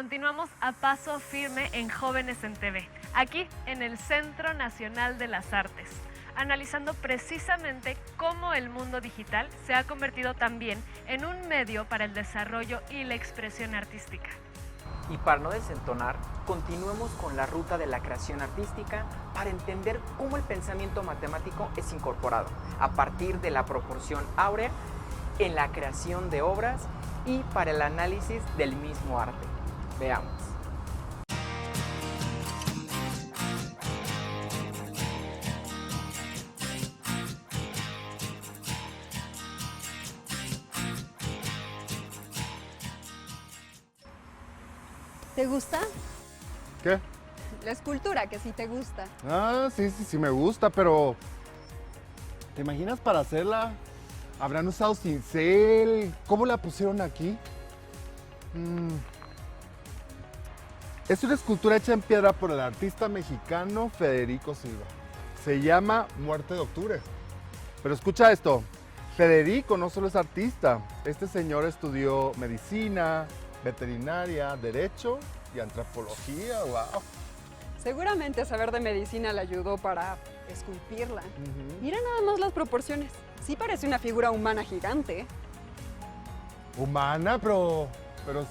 Continuamos a paso firme en Jóvenes en TV, aquí en el Centro Nacional de las Artes, analizando precisamente cómo el mundo digital se ha convertido también en un medio para el desarrollo y la expresión artística. Y para no desentonar, continuemos con la ruta de la creación artística para entender cómo el pensamiento matemático es incorporado a partir de la proporción áurea en la creación de obras y para el análisis del mismo arte. Veamos. ¿Te gusta? ¿Qué? La escultura, que sí te gusta. Ah, sí me gusta, pero ¿te imaginas para hacerla? ¿Habrán usado cincel? ¿Cómo la pusieron aquí? Es una escultura hecha en piedra por el artista mexicano Federico Silva. Se llama Muerte de Octubre. Pero escucha esto, Federico no solo es artista, este señor estudió medicina, veterinaria, derecho y antropología, wow. Seguramente saber de medicina le ayudó para esculpirla. Mira nada más las proporciones. Sí parece una figura humana gigante. Humana, pero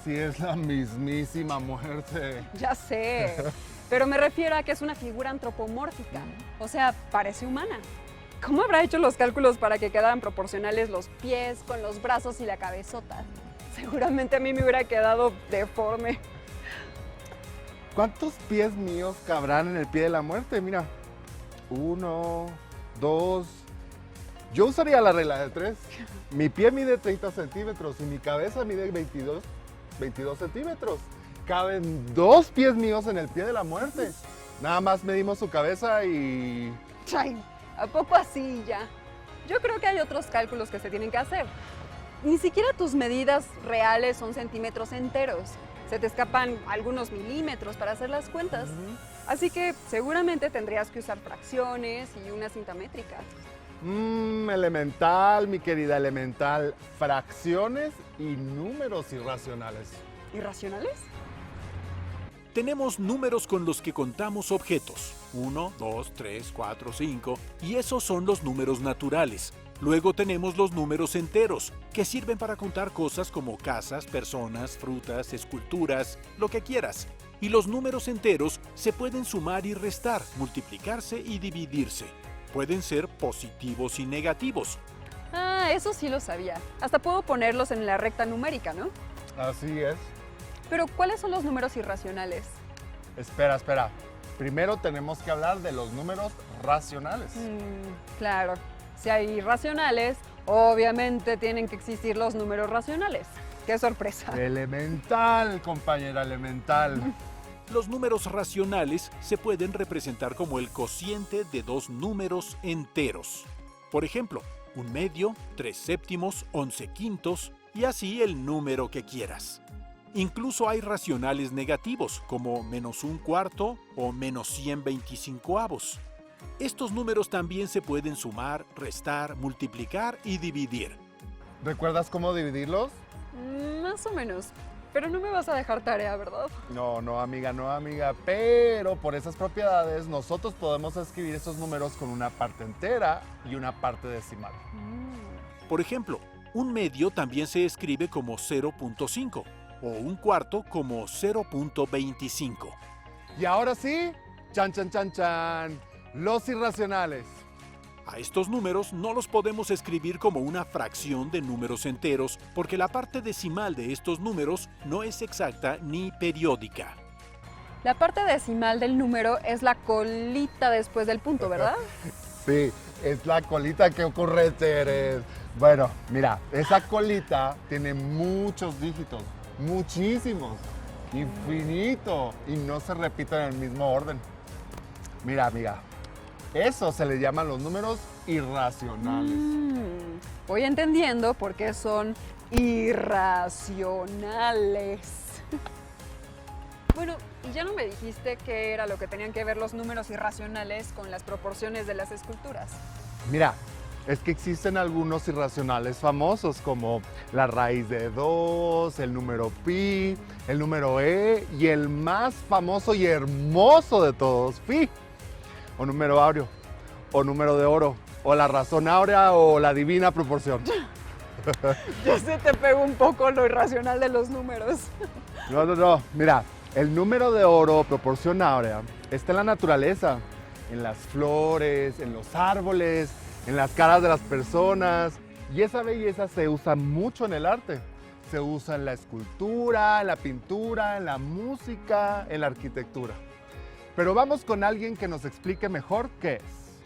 sí es la mismísima muerte. Ya sé, pero me refiero a que es una figura antropomórfica. O sea, parece humana. ¿Cómo habrá hecho los cálculos para que quedaran proporcionales los pies con los brazos y la cabezota? Seguramente a mí me hubiera quedado deforme. ¿Cuántos pies míos cabrán en el pie de la muerte? Mira, 1, 2. Yo usaría la regla de 3. Mi pie mide 30 centímetros y mi cabeza mide 22 centímetros. Caben 2 pies míos en el pie de la muerte. Nada más medimos su cabeza y... Ay, ¿a poco así ya? Yo creo que hay otros cálculos que se tienen que hacer. Ni siquiera tus medidas reales son centímetros enteros. Se te escapan algunos milímetros para hacer las cuentas. Así que seguramente tendrías que usar fracciones y una cinta métrica. Elemental, mi querida elemental. Fracciones y números irracionales. ¿Irracionales? Tenemos números con los que contamos objetos. 1, 2, 3, 4, 5. Y esos son los números naturales. Luego tenemos los números enteros, que sirven para contar cosas como casas, personas, frutas, esculturas, lo que quieras. Y los números enteros se pueden sumar y restar, multiplicarse y dividirse. Pueden ser positivos y negativos. Ah, eso sí lo sabía. Hasta puedo ponerlos en la recta numérica, ¿no? Así es. Pero, ¿cuáles son los números irracionales? Espera. Primero tenemos que hablar de los números racionales. Claro. Si hay irracionales, obviamente tienen que existir los números racionales. ¡Qué sorpresa! Elemental, compañera, elemental. Los números racionales se pueden representar como el cociente de dos números enteros. Por ejemplo, 1/2, 3/7, 11/5 y así el número que quieras. Incluso hay racionales negativos como -1/4 o -125. Estos números también se pueden sumar, restar, multiplicar y dividir. ¿Recuerdas cómo dividirlos? Más o menos. Pero no me vas a dejar tarea, ¿verdad? No, amiga. Pero por esas propiedades nosotros podemos escribir esos números con una parte entera y una parte decimal. Por ejemplo, 1/2 también se escribe como 0.5 o 1/4 como 0.25. Y ahora sí, chan. Los irracionales. A estos números no los podemos escribir como una fracción de números enteros porque la parte decimal de estos números no es exacta ni periódica. La parte decimal del número es la colita después del punto, ¿verdad? Sí, es la colita que ocurre, Teres. Bueno, mira, esa colita tiene muchos dígitos, muchísimos, infinito, y no se repiten en el mismo orden. Mira, amiga. Eso se le llaman los números irracionales. Voy entendiendo por qué son irracionales. Bueno, ¿y ya no me dijiste qué era lo que tenían que ver los números irracionales con las proporciones de las esculturas? Mira, es que existen algunos irracionales famosos como la raíz de 2, el número pi, el número e y el más famoso y hermoso de todos, phi, o número áureo, o número de oro, o la razón áurea o la divina proporción. Yo sí te pego un poco lo irracional de los números. No, mira, el número de oro, proporción áurea, está en la naturaleza, en las flores, en los árboles, en las caras de las personas, y esa belleza se usa mucho en el arte. Se usa en la escultura, en la pintura, en la música, en la arquitectura. Pero vamos con alguien que nos explique mejor qué es.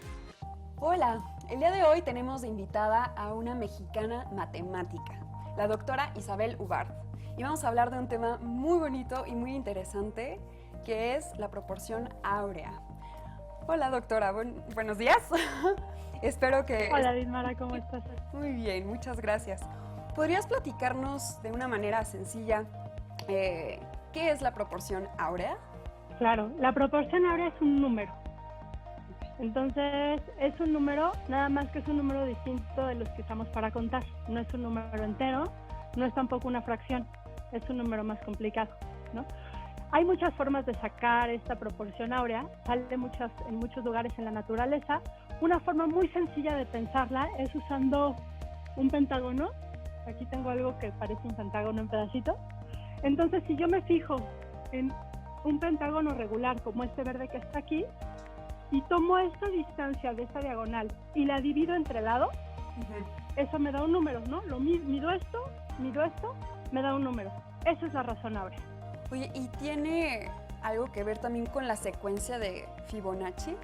Hola, el día de hoy tenemos de invitada a una mexicana matemática, la doctora Isabel Ugart. Y vamos a hablar de un tema muy bonito y muy interesante, que es la proporción áurea. Hola doctora, buenos días. Espero que... Hola Dismara, ¿cómo estás? Muy bien, muchas gracias. ¿Podrías platicarnos de una manera sencilla qué es la proporción áurea? Claro, la proporción áurea es un número. Entonces, es un número, nada más que es un número distinto de los que usamos para contar. No es un número entero, no es tampoco una fracción, es un número más complicado, ¿no? Hay muchas formas de sacar esta proporción áurea, sale en muchos lugares en la naturaleza. Una forma muy sencilla de pensarla es usando un pentágono. Aquí tengo algo que parece un pentágono en pedacitos. Entonces, si yo me fijo en un pentágono regular como este verde que está aquí, y tomo esta distancia de esta diagonal y la divido entre lados, eso me da un número, ¿no? Mido esto, me da un número. Esa es la razón áurea. Oye, ¿y tiene algo que ver también con la secuencia de Fibonacci?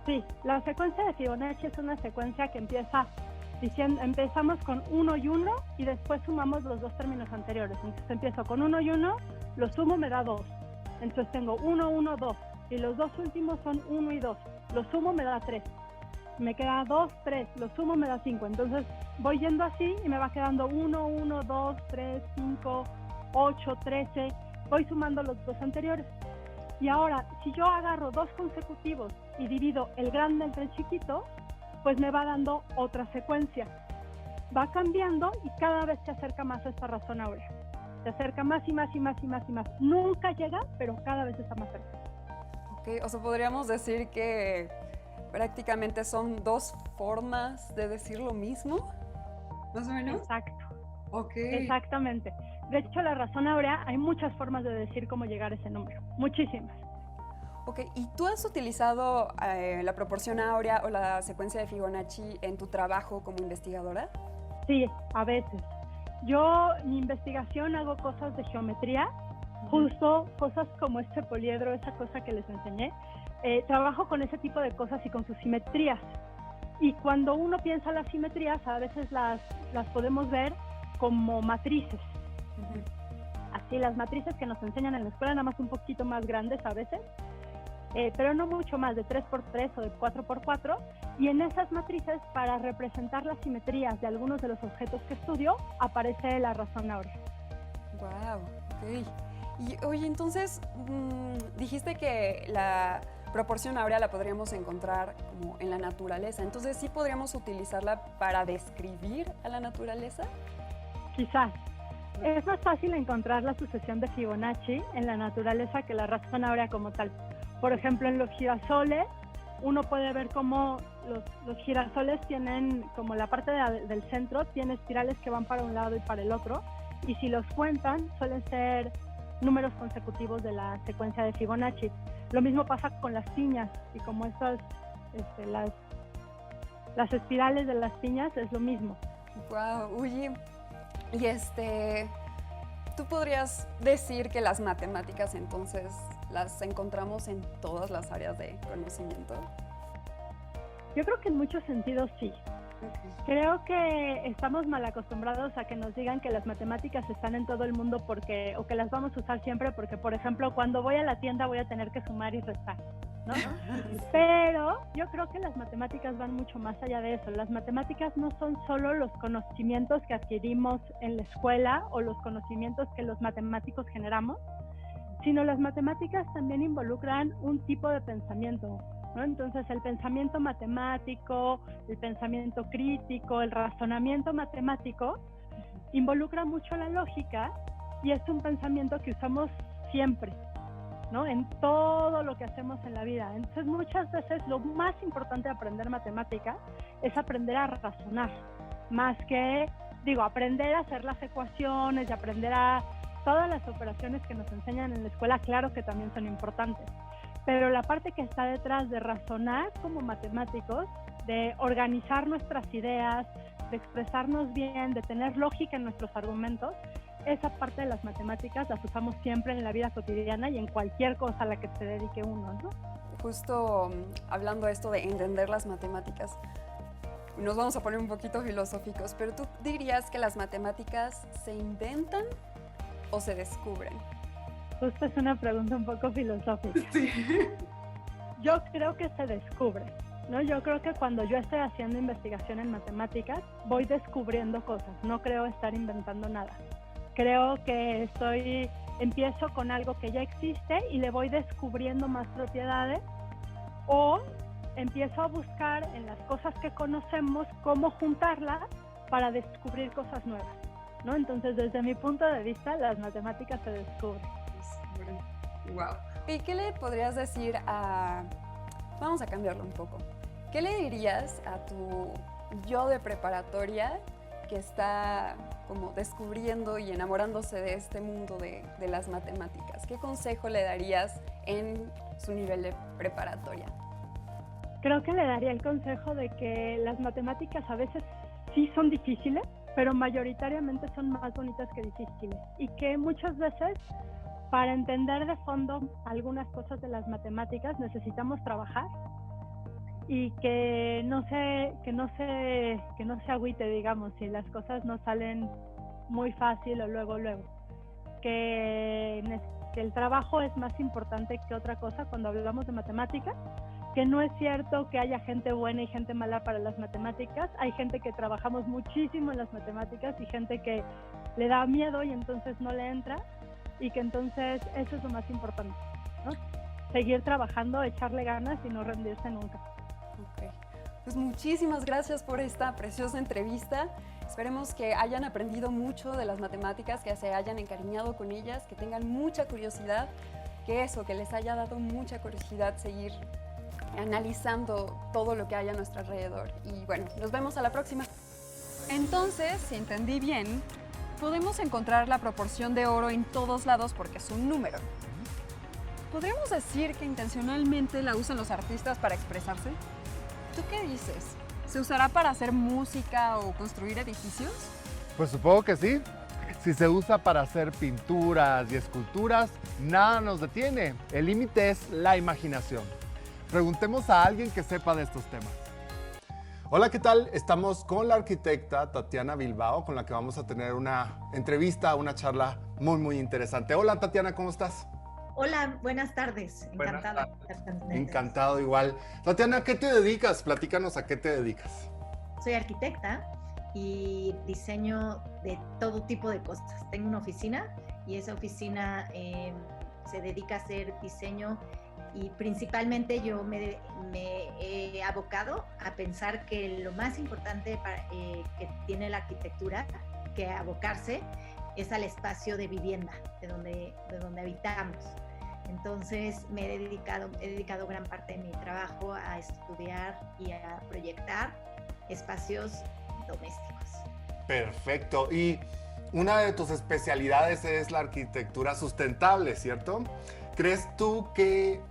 Sí, la secuencia de Fibonacci es una secuencia que empezamos con 1 y 1 y después sumamos los dos términos anteriores. Entonces empiezo con 1 y 1, lo sumo me da 2. Entonces tengo 1, 1, 2 y los dos últimos son 1 y 2. Lo sumo me da 3. Me queda 2, 3, lo sumo me da 5. Entonces voy yendo así y me va quedando 1, 1, 2, 3, 5, 8, 13. Voy sumando los dos anteriores. Y ahora, si yo agarro dos consecutivos y divido el grande entre el chiquito, pues me va dando otra secuencia. Va cambiando y cada vez se acerca más a esta razón áurea. Se acerca más y más y más y más y más. Nunca llega, pero cada vez está más cerca. Ok, o sea, podríamos decir que prácticamente son dos formas de decir lo mismo, ¿más o menos? Exacto. Ok. Exactamente. De hecho, la razón áurea, hay muchas formas de decir cómo llegar a ese número. Muchísimas. Ok, ¿y tú has utilizado la proporción áurea o la secuencia de Fibonacci en tu trabajo como investigadora? Sí, a veces. Yo, mi investigación, hago cosas de geometría, justo cosas como este poliedro, esa cosa que les enseñé. Trabajo con ese tipo de cosas y con sus simetrías. Y cuando uno piensa las simetrías, a veces las podemos ver como matrices. Así, las matrices que nos enseñan en la escuela, nada más un poquito más grandes a veces, pero no mucho más, de 3x3 o de 4x4. Y en esas matrices, para representar las simetrías de algunos de los objetos que estudio, aparece la razón áurea. Wow, ok. Y oye, entonces, dijiste que la proporción áurea la podríamos encontrar como en la naturaleza. Entonces, ¿sí podríamos utilizarla para describir a la naturaleza? Quizás. Es más fácil encontrar la sucesión de Fibonacci en la naturaleza que la razón áurea como tal. Por ejemplo, en los girasoles, uno puede ver cómo los girasoles tienen, como la parte del centro, tiene espirales que van para un lado y para el otro, y si los cuentan, suelen ser números consecutivos de la secuencia de Fibonacci. Lo mismo pasa con las piñas, y como estas, las espirales de las piñas es lo mismo. Wow, oye, y ¿tú podrías decir que las matemáticas entonces las encontramos en todas las áreas de conocimiento? Yo creo que en muchos sentidos sí. Creo que estamos mal acostumbrados a que nos digan que las matemáticas están en todo el mundo o que las vamos a usar siempre porque, por ejemplo, cuando voy a la tienda voy a tener que sumar y restar, ¿no? Pero yo creo que las matemáticas van mucho más allá de eso. Las matemáticas no son solo los conocimientos que adquirimos en la escuela o los conocimientos que los matemáticos generamos, sino las matemáticas también involucran un tipo de pensamiento, ¿no? Entonces el pensamiento matemático, el pensamiento crítico, el razonamiento matemático involucra mucho la lógica y es un pensamiento que usamos siempre, ¿no? En todo lo que hacemos en la vida. Entonces muchas veces lo más importante de aprender matemática es aprender a razonar, más que, aprender a hacer las ecuaciones y aprender a todas las operaciones que nos enseñan en la escuela, claro que también son importantes, pero la parte que está detrás de razonar como matemáticos, de organizar nuestras ideas, de expresarnos bien, de tener lógica en nuestros argumentos, esa parte de las matemáticas las usamos siempre en la vida cotidiana y en cualquier cosa a la que se dedique uno, ¿no? Justo hablando de esto de entender las matemáticas, nos vamos a poner un poquito filosóficos, pero ¿tú dirías que las matemáticas se inventan o se descubren? Justo es una pregunta un poco filosófica. Sí. Yo creo que se descubre, ¿no? Yo creo que cuando yo estoy haciendo investigación en matemáticas, voy descubriendo cosas, no creo estar inventando nada. Creo que empiezo con algo que ya existe y le voy descubriendo más propiedades, o empiezo a buscar en las cosas que conocemos cómo juntarlas para descubrir cosas nuevas, ¿no? Entonces, desde mi punto de vista, las matemáticas se descubren. Wow. ¿Y qué le podrías decir vamos a cambiarlo un poco? ¿Qué le dirías a tu yo de preparatoria que está como descubriendo y enamorándose de este mundo de las matemáticas? ¿Qué consejo le darías en su nivel de preparatoria? Creo que le daría el consejo de que las matemáticas a veces sí son difíciles, pero mayoritariamente son más bonitas que difíciles, y que muchas veces para entender de fondo algunas cosas de las matemáticas necesitamos trabajar, y que no se agüite, digamos, si las cosas no salen muy fácil o luego, que el trabajo es más importante que otra cosa cuando hablamos de matemáticas, que no es cierto que haya gente buena y gente mala para las matemáticas. Hay gente que trabajamos muchísimo en las matemáticas y gente que le da miedo y entonces no le entra, y que entonces eso es lo más importante, ¿no? Seguir trabajando, echarle ganas y no rendirse nunca. Ok, pues muchísimas gracias por esta preciosa entrevista. Esperemos que hayan aprendido mucho de las matemáticas, que se hayan encariñado con ellas, que tengan mucha curiosidad, que les haya dado mucha curiosidad seguir analizando todo lo que hay a nuestro alrededor. Y bueno, nos vemos a la próxima. Entonces, si entendí bien, podemos encontrar la proporción de oro en todos lados porque es un número. ¿Podríamos decir que intencionalmente la usan los artistas para expresarse? ¿Tú qué dices? ¿Se usará para hacer música o construir edificios? Pues supongo que sí. Si se usa para hacer pinturas y esculturas, nada nos detiene. El límite es la imaginación. Preguntemos a alguien que sepa de estos temas. Hola, ¿qué tal? Estamos con la arquitecta Tatiana Bilbao, con la que vamos a tener una entrevista, una charla muy, muy interesante. Hola, Tatiana, ¿cómo estás? Hola, buenas tardes. Encantada. Encantado igual. Tatiana, ¿a qué te dedicas? Platícanos a qué te dedicas. Soy arquitecta y diseño de todo tipo de cosas. Tengo una oficina y esa oficina se dedica a hacer diseño, y principalmente yo me he abocado a pensar que lo más importante que tiene la arquitectura que abocarse es al espacio de vivienda, de donde habitamos. Entonces me he dedicado gran parte de mi trabajo a estudiar y a proyectar espacios domésticos. Perfecto. Y una de tus especialidades es la arquitectura sustentable, ¿cierto? ¿Crees tú que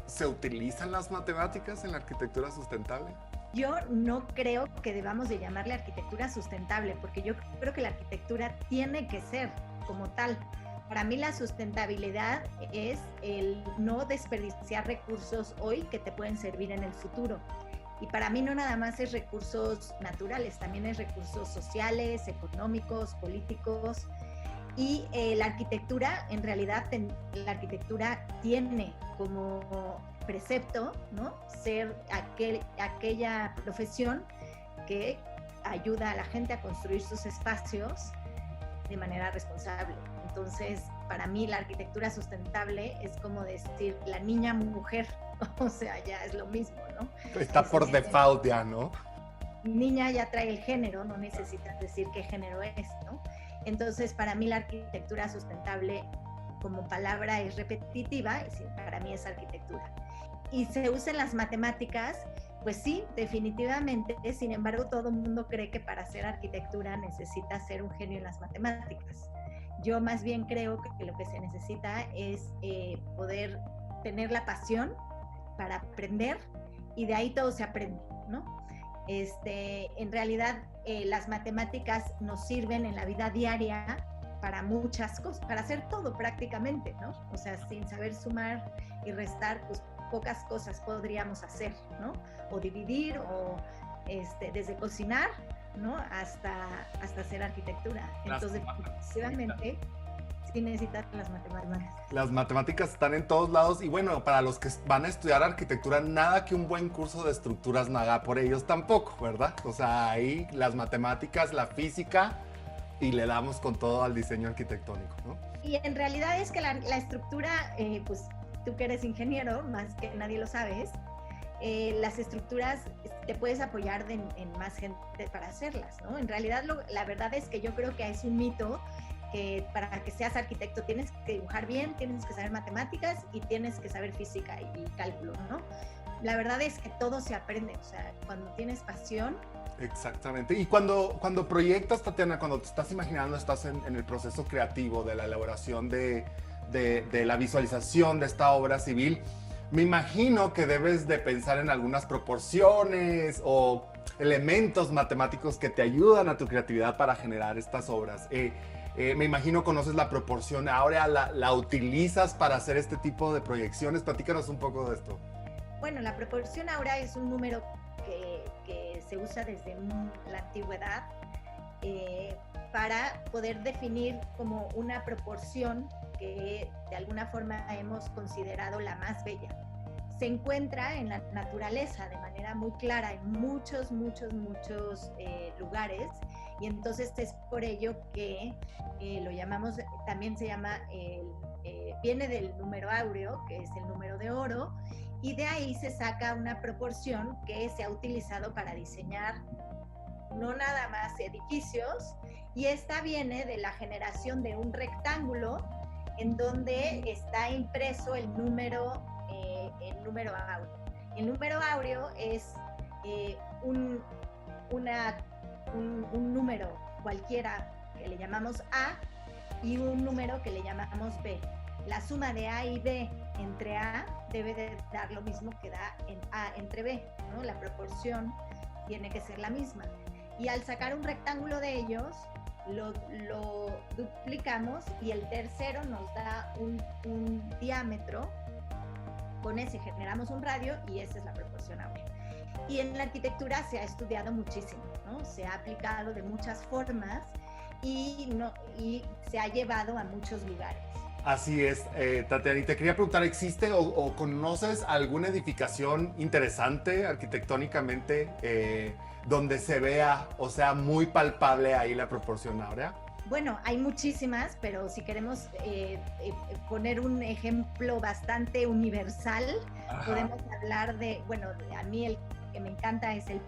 se utilizan las matemáticas en la arquitectura sustentable? Yo no creo que debamos de llamarle arquitectura sustentable, porque yo creo que la arquitectura tiene que ser como tal. Para mí la sustentabilidad es el no desperdiciar recursos hoy que te pueden servir en el futuro. Y para mí no nada más es recursos naturales, también es recursos sociales, económicos, políticos. Y la arquitectura, en realidad, la arquitectura tiene como precepto, ¿no?, ser aquella profesión que ayuda a la gente a construir sus espacios de manera responsable. Entonces, para mí la arquitectura sustentable es como decir la niña mujer, o sea, ya es lo mismo, ¿no? Está por default ya, ¿no? Niña ya trae el género, no necesitas decir qué género es, ¿no? Entonces, para mí la arquitectura sustentable como palabra es repetitiva, y sí, para mí es arquitectura. Y se usa en las matemáticas, pues sí, definitivamente. Sin embargo, todo el mundo cree que para hacer arquitectura necesita ser un genio en las matemáticas. Yo más bien creo que lo que se necesita es poder tener la pasión para aprender, y de ahí todo se aprende, ¿no? En realidad, las matemáticas nos sirven en la vida diaria para muchas cosas, para hacer todo prácticamente, ¿no? O sea, sin saber sumar y restar, pues pocas cosas podríamos hacer, ¿no? O dividir, o desde cocinar, ¿no? Hasta hacer arquitectura. Entonces, definitivamente, sí necesitan las matemáticas. Las matemáticas están en todos lados y bueno, para los que van a estudiar arquitectura, nada que un buen curso de estructuras no haga por ellos tampoco, ¿verdad? O sea, ahí las matemáticas, la física, y le damos con todo al diseño arquitectónico, ¿no? Y en realidad es que la estructura, pues tú que eres ingeniero, más que nadie lo sabes, las estructuras te puedes apoyar en más gente para hacerlas, ¿no? En realidad la verdad es que yo creo que es un mito que para que seas arquitecto tienes que dibujar bien, tienes que saber matemáticas y tienes que saber física y cálculo, ¿no? La verdad es que todo se aprende, o sea, cuando tienes pasión. Exactamente. Y cuando proyectas, Tatiana, cuando te estás imaginando, estás en el proceso creativo de la elaboración de la visualización de esta obra civil, me imagino que debes de pensar en algunas proporciones o elementos matemáticos que te ayudan a tu creatividad para generar estas obras. Me imagino conoces la proporción áurea, la utilizas para hacer este tipo de proyecciones. Platícanos un poco de esto. Bueno, la proporción áurea es un número que se usa desde la antigüedad para poder definir como una proporción que de alguna forma hemos considerado la más bella. Se encuentra en la naturaleza de manera muy clara en muchos lugares, y entonces es por ello que lo llamamos, también se llama, viene del número áureo, que es el número de oro, y de ahí se saca una proporción que se ha utilizado para diseñar no nada más edificios, y esta viene de la generación de un rectángulo en donde está impreso el número áureo. El número áureo es un número cualquiera que le llamamos A y un número que le llamamos B. La suma de A y B entre A debe de dar lo mismo que da en A entre B, ¿no? La proporción tiene que ser la misma. Y al sacar un rectángulo de ellos, lo duplicamos y el tercero nos da un diámetro. Con ese generamos un radio y esa es la proporción áurea. Y en la arquitectura se ha estudiado muchísimo, ¿no? Se ha aplicado de muchas formas y se ha llevado a muchos lugares. Así es, Tatiana, y te quería preguntar, ¿existe o conoces alguna edificación interesante arquitectónicamente donde se vea, o sea, muy palpable ahí la proporción áurea? Bueno, hay muchísimas, pero si queremos poner un ejemplo bastante universal, ajá, podemos hablar de, bueno, a mí el que me encanta es el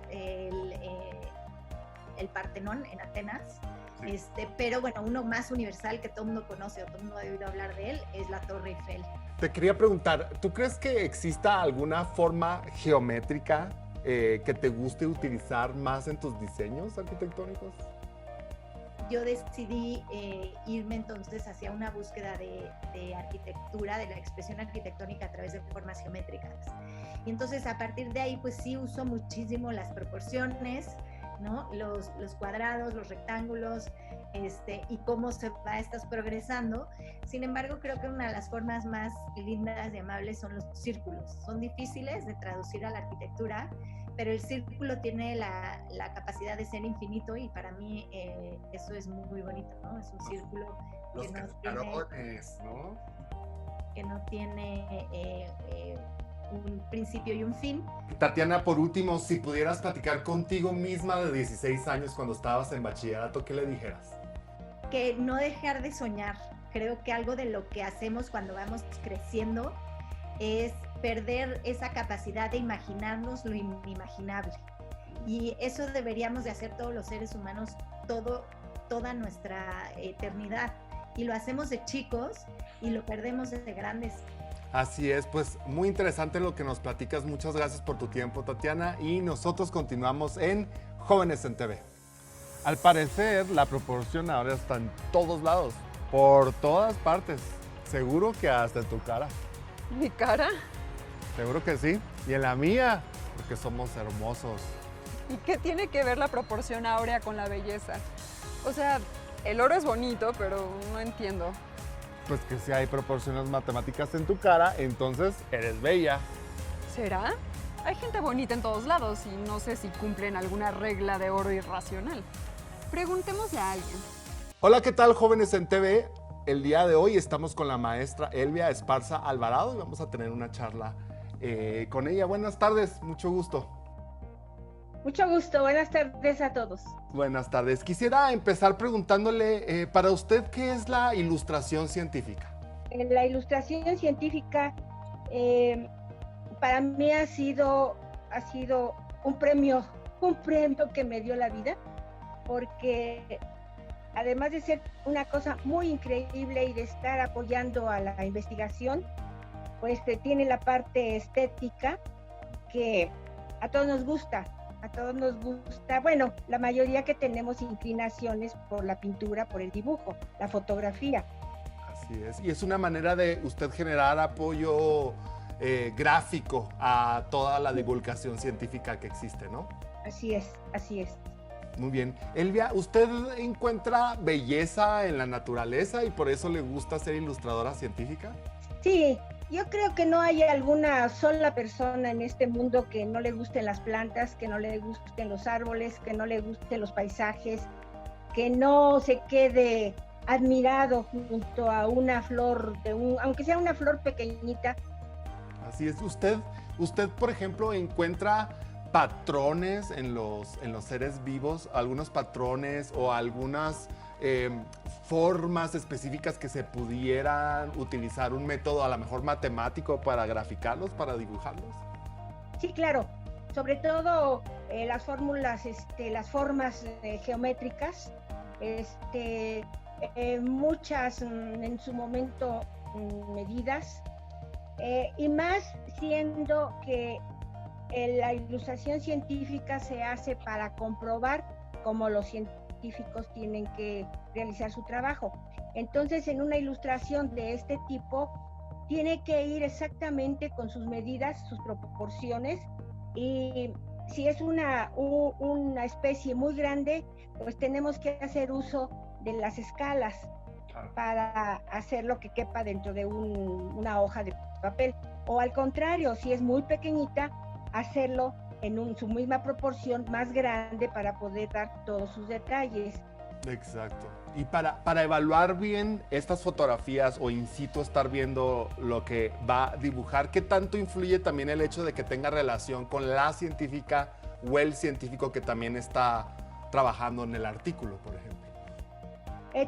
Partenón en Atenas. Sí. Pero bueno, uno más universal que todo el mundo conoce o todo el mundo ha oído hablar de él es la Torre Eiffel. Te quería preguntar, ¿tú crees que exista alguna forma geométrica que te guste utilizar más en tus diseños arquitectónicos? Yo decidí irme entonces hacia una búsqueda de arquitectura, de la expresión arquitectónica a través de formas geométricas. Y entonces a partir de ahí pues sí uso muchísimo las proporciones, ¿no? Los cuadrados, los rectángulos, y cómo se va progresando. Sin embargo, creo que una de las formas más lindas y amables son los círculos. Son difíciles de traducir a la arquitectura, pero el círculo tiene la capacidad de ser infinito y para mí eso es muy, muy bonito, ¿no? Es un círculo los cascarones, ¿no? Que no tiene un principio y un fin. Tatiana, por último, si pudieras platicar contigo misma de 16 años cuando estabas en bachillerato, ¿qué le dijeras? Que no dejar de soñar, creo que algo de lo que hacemos cuando vamos creciendo es perder esa capacidad de imaginarnos lo inimaginable. Y eso deberíamos de hacer todos los seres humanos toda nuestra eternidad. Y lo hacemos de chicos y lo perdemos de grandes. Así es, pues muy interesante lo que nos platicas. Muchas gracias por tu tiempo, Tatiana. Y nosotros continuamos en Jóvenes en TV. Al parecer, la proporción ahora está en todos lados, por todas partes. Seguro que hasta en tu cara. ¿Mi cara? Seguro que sí. Y en la mía, porque somos hermosos. ¿Y qué tiene que ver la proporción áurea con la belleza? O sea, el oro es bonito, pero no entiendo. Pues que si hay proporciones matemáticas en tu cara, entonces eres bella. ¿Será? Hay gente bonita en todos lados y no sé si cumplen alguna regla de oro irracional. Preguntémosle a alguien. Hola, ¿qué tal, Jóvenes en TV? El día de hoy estamos con la maestra Elvia Esparza Alvarado y vamos a tener una charla con ella. Buenas tardes, mucho gusto. Mucho gusto, buenas tardes a todos. Buenas tardes. Quisiera empezar preguntándole, para usted, ¿qué es la ilustración científica? La ilustración científica para mí ha sido un premio que me dio la vida, porque además de ser una cosa muy increíble y de estar apoyando a la investigación, pues tiene la parte estética que a todos nos gusta. Bueno, la mayoría que tenemos inclinaciones por la pintura, por el dibujo, la fotografía. Así es, y es una manera de usted generar apoyo gráfico a toda la divulgación científica que existe, ¿no? Así es. Muy bien. Elvia, ¿usted encuentra belleza en la naturaleza y por eso le gusta ser ilustradora científica? Sí, yo creo que no hay alguna sola persona en este mundo que no le gusten las plantas, que no le gusten los árboles, que no le gusten los paisajes, que no se quede admirado junto a una flor, aunque sea una flor pequeñita. Así es. Usted, por ejemplo, encuentra patrones en los seres vivos, algunos patrones o algunas formas específicas que se pudieran utilizar un método a lo mejor matemático para graficarlos, para dibujarlos. Sí, claro, sobre todo las fórmulas, las formas geométricas, muchas en su momento medidas, y más siendo que la ilustración científica se hace para comprobar cómo los científicos tienen que realizar su trabajo. Entonces, en una ilustración de este tipo, tiene que ir exactamente con sus medidas, sus proporciones, y si es una especie muy grande, pues tenemos que hacer uso de las escalas para hacer lo que quepa dentro de una hoja de papel. O al contrario, si es muy pequeñita, hacerlo en su misma proporción más grande para poder dar todos sus detalles. Exacto. Y para evaluar bien estas fotografías o in situ estar viendo lo que va a dibujar, ¿qué tanto influye también el hecho de que tenga relación con la científica o el científico que también está trabajando en el artículo, por ejemplo?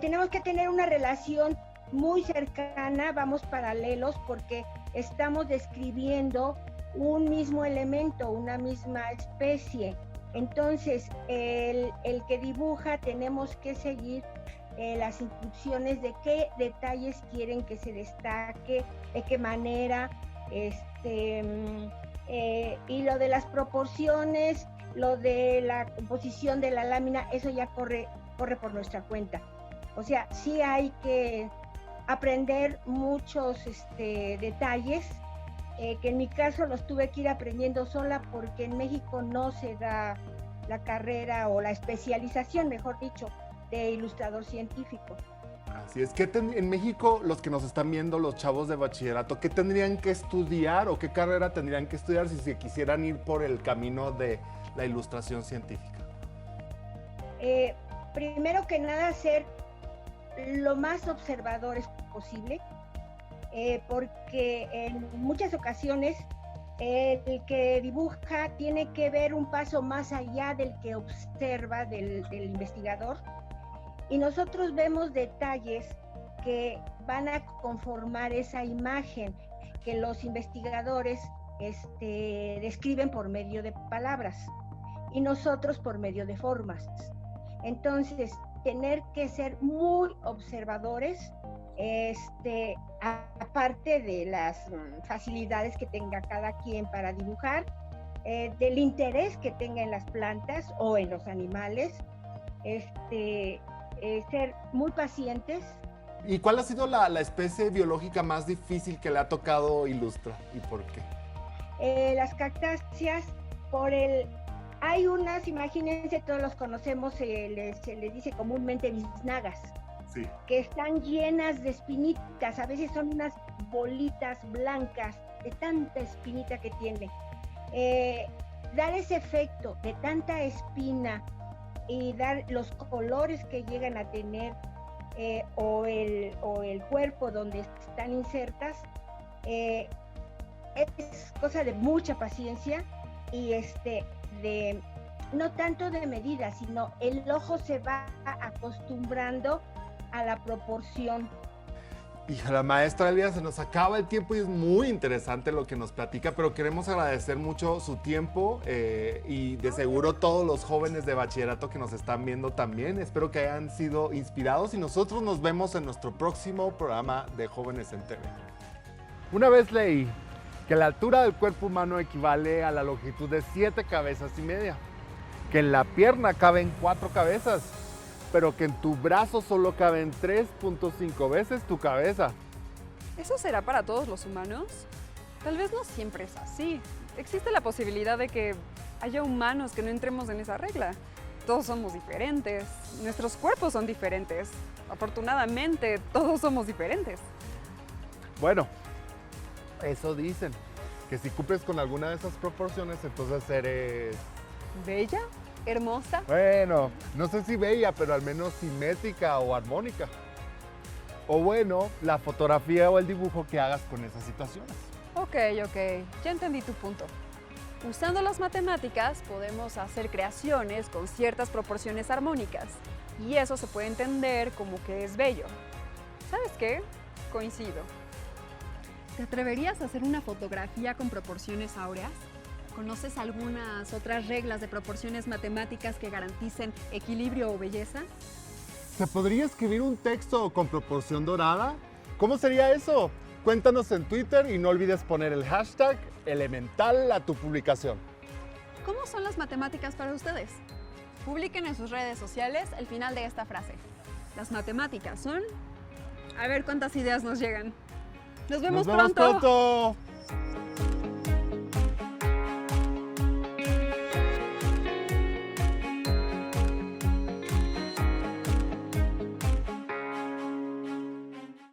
Tenemos que tener una relación muy cercana, vamos paralelos, porque estamos describiendo un mismo elemento, una misma especie. Entonces, el que dibuja tenemos que seguir las instrucciones de qué detalles quieren que se destaque, de qué manera, y lo de las proporciones, lo de la composición de la lámina, eso ya corre por nuestra cuenta. O sea, sí hay que aprender muchos detalles, que en mi caso los tuve que ir aprendiendo sola porque en México no se da la carrera o la especialización, mejor dicho, de ilustrador científico. Así es. En México, los que nos están viendo, los chavos de bachillerato, ¿qué tendrían que estudiar o qué carrera tendrían que estudiar si se quisieran ir por el camino de la ilustración científica? Primero que nada, ser lo más observadores posible, porque en muchas ocasiones el que dibuja tiene que ver un paso más allá del que observa del investigador, y nosotros vemos detalles que van a conformar esa imagen que los investigadores describen por medio de palabras y nosotros por medio de formas. Entonces, tener que ser muy observadores, aparte de las facilidades que tenga cada quien para dibujar, del interés que tenga en las plantas o en los animales, ser muy pacientes. ¿Y cuál ha sido la especie biológica más difícil que le ha tocado ilustrar y por qué? Las cactáceas, hay unas, imagínense, todos los conocemos, se les dice comúnmente biznagas, Sí. que están llenas de espinitas, a veces son unas bolitas blancas de tanta espinita que tiene. Dar ese efecto de tanta espina y dar los colores que llegan a tener, o el cuerpo donde están insertas, es cosa de mucha paciencia y no tanto de medida, sino el ojo se va acostumbrando a la proporción. Híjole, maestra Elvia, se nos acaba el tiempo y es muy interesante lo que nos platica, pero queremos agradecer mucho su tiempo y de seguro todos los jóvenes de bachillerato que nos están viendo también. Espero que hayan sido inspirados y nosotros nos vemos en nuestro próximo programa de Jóvenes en TV. Una vez leí que la altura del cuerpo humano equivale a la longitud de 7 cabezas y media, que en la pierna caben 4 cabezas, pero que en tu brazo solo caben 3.5 veces tu cabeza. ¿Eso será para todos los humanos? Tal vez no siempre es así. Existe la posibilidad de que haya humanos que no entremos en esa regla. Todos somos diferentes, nuestros cuerpos son diferentes. Afortunadamente, todos somos diferentes. Bueno, eso dicen, que si cumples con alguna de esas proporciones, entonces eres... ¿Bella? ¿Hermosa? Bueno, no sé si bella, pero al menos simétrica o armónica. O bueno, la fotografía o el dibujo que hagas con esas situaciones. Ok, ya entendí tu punto. Usando las matemáticas podemos hacer creaciones con ciertas proporciones armónicas y eso se puede entender como que es bello. ¿Sabes qué? Coincido. ¿Te atreverías a hacer una fotografía con proporciones áureas? ¿Conoces algunas otras reglas de proporciones matemáticas que garanticen equilibrio o belleza? ¿Se podría escribir un texto con proporción dorada? ¿Cómo sería eso? Cuéntanos en Twitter y no olvides poner el hashtag Elemental a tu publicación. ¿Cómo son las matemáticas para ustedes? Publiquen en sus redes sociales el final de esta frase. Las matemáticas son... A ver cuántas ideas nos llegan. Nos vemos pronto.